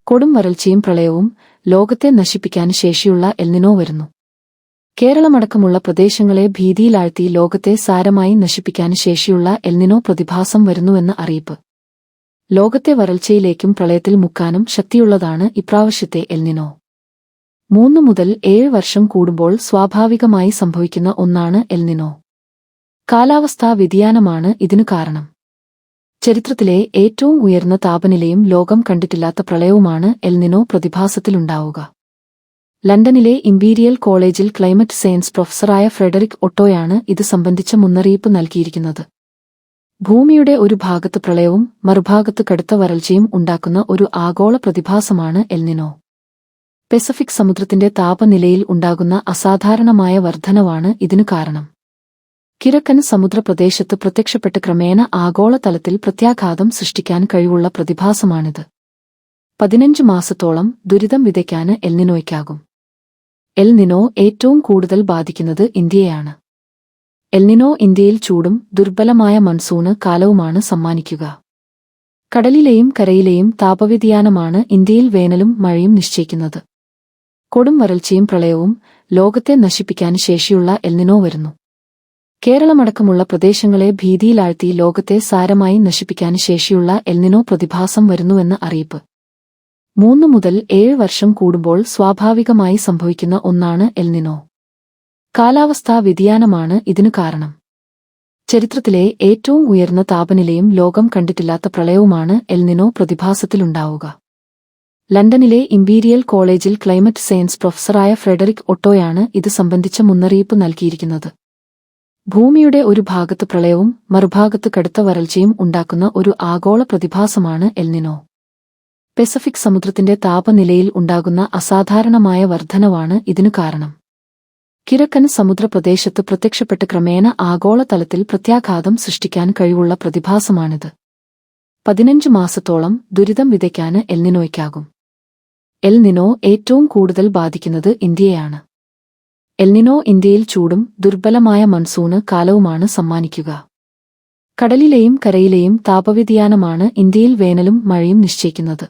കൊടും വരൾച്ചയും പ്രളയവും ലോകത്തെ നശിപ്പിക്കാൻ ശേഷിയുള്ള എൽനിനോ വരുന്നു. കേരളമടക്കമുള്ള പ്രദേശങ്ങളെ ഭീതിയിലാഴ്ത്തി ലോകത്തെ സാരമായി നശിപ്പിക്കാൻ ശേഷിയുള്ള എൽനിനോ പ്രതിഭാസം വരുന്നുവെന്ന അറിയിപ്പ്. ലോകത്തെ വരൾച്ചയിലേക്കും പ്രളയത്തിൽ മുക്കാനും ശക്തിയുള്ളതാണ് ഇപ്രാവശ്യത്തെ എൽനിനോ. 3 മുതൽ 7 വർഷം കൂടുമ്പോൾ സ്വാഭാവികമായി സംഭവിക്കുന്ന ഒന്നാണ് എൽനിനോ. കാലാവസ്ഥാ വ്യതിയാനമാണ് ഇതിനു കാരണം. ചരിത്രത്തിലെ ഏറ്റവും ഉയർന്ന താപനിലയും ലോകം കണ്ടിട്ടില്ലാത്ത പ്രളയവുമാണ് എൽനിനോ പ്രതിഭാസത്തിലുണ്ടാവുക. ലണ്ടനിലെ ഇംപീരിയൽ കോളേജിൽ ക്ലൈമറ്റ് സയൻസ് പ്രൊഫസറായ ഫ്രെഡറിക് ഒട്ടോയാണ് ഇത് സംബന്ധിച്ച മുന്നറിയിപ്പ് നൽകിയിരിക്കുന്നത്. ഭൂമിയുടെ ഒരു ഭാഗത്ത് പ്രളയവും മറുഭാഗത്ത് കടുത്ത വരൾച്ചയും ഉണ്ടാക്കുന്ന ഒരു ആഗോള പ്രതിഭാസമാണ് എൽനിനോ. പസഫിക് സമുദ്രത്തിന്റെ താപനിലയിൽ ഉണ്ടാകുന്ന അസാധാരണമായ വർധനവാണ് ഇതിനു കാരണം. കിഴക്കൻ സമുദ്രപ്രദേശത്ത് പ്രത്യക്ഷപ്പെട്ട് ക്രമേണ ആഗോളതലത്തിൽ പ്രത്യാഘാതം സൃഷ്ടിക്കാൻ കഴിവുള്ള പ്രതിഭാസമാണിത്. 15 മാസത്തോളം ദുരിതം വിതയ്ക്കാന് എൽനിനോയ്ക്കാകും. എൽനിനോ ഏറ്റവും കൂടുതൽ ബാധിക്കുന്നത് ഇന്ത്യയാണ്. എൽനിനോ ഇന്ത്യയിൽ ചൂടും ദുർബലമായ മൺസൂണ് കാലവുമാണ് സമ്മാനിക്കുക. കടലിലെയും കരയിലെയും താപവ്യതിയാനമാണ് ഇന്ത്യയിൽ വേനലും മഴയും നിശ്ചയിക്കുന്നത്. കൊടും വരൾച്ചയും പ്രളയവും ലോകത്തെ നശിപ്പിക്കാൻ ശേഷിയുള്ള എൽനിനോ വരുന്നു. കേരളമടക്കമുള്ള പ്രദേശങ്ങളെ ഭീതിയിലാഴ്ത്തി ലോകത്തെ സാരമായി നശിപ്പിക്കാൻ ശേഷിയുള്ള എൽനിനോ പ്രതിഭാസം വരുന്നുവെന്ന അറിയിപ്പ്. 3 മുതൽ 7 വർഷം കൂടുമ്പോൾ സ്വാഭാവികമായി സംഭവിക്കുന്ന ഒന്നാണ് എൽനിനോ. കാലാവസ്ഥാ വ്യതിയാനമാണ് ഇതിനു കാരണം. ചരിത്രത്തിലെ ഏറ്റവും ഉയർന്ന താപനിലയും ലോകം കണ്ടിട്ടില്ലാത്ത പ്രളയവുമാണ് എൽനിനോ പ്രതിഭാസത്തിലുണ്ടാവുക. ലണ്ടനിലെ ഇംപീരിയൽ കോളേജിൽ ക്ലൈമറ്റ് സയൻസ് പ്രൊഫസറായ ഫ്രെഡറിക് ഒട്ടോയാണ് ഇത് സംബന്ധിച്ച മുന്നറിയിപ്പ് നൽകിയിരിക്കുന്നത്. ഭൂമിയുടെ ഒരു ഭാഗത്ത് പ്രളയവും മറുഭാഗത്ത് കടുത്ത വരൾച്ചയും ഉണ്ടാക്കുന്ന ഒരു ആഗോള പ്രതിഭാസമാണ് എൽനിനോ. പസഫിക് സമുദ്രത്തിന്റെ താപനിലയിൽ ഉണ്ടാകുന്ന അസാധാരണമായ വർധനവാണ് ഇതിനു കാരണം. കിഴക്കൻ സമുദ്രപ്രദേശത്ത് പ്രത്യക്ഷപ്പെട്ട് ക്രമേണ ആഗോളതലത്തിൽ പ്രത്യാഘാതം സൃഷ്ടിക്കാൻ കഴിവുള്ള പ്രതിഭാസമാണിത്. 15 മാസത്തോളം ദുരിതം വിതയ്ക്കാന് എൽനിനോയ്ക്കാകും. എൽനിനോ ഏറ്റവും കൂടുതൽ ബാധിക്കുന്നത് ഇന്ത്യയാണ്. എൽനിനോ ഇന്ത്യയിൽ ചൂടും ദുർബലമായ മൺസൂണ് കാലവുമാണ് സമ്മാനിക്കുക. കടലിലെയും കരയിലെയും താപവ്യതിയാനമാണ് ഇന്ത്യയിൽ വേനലും മഴയും നിശ്ചയിക്കുന്നത്.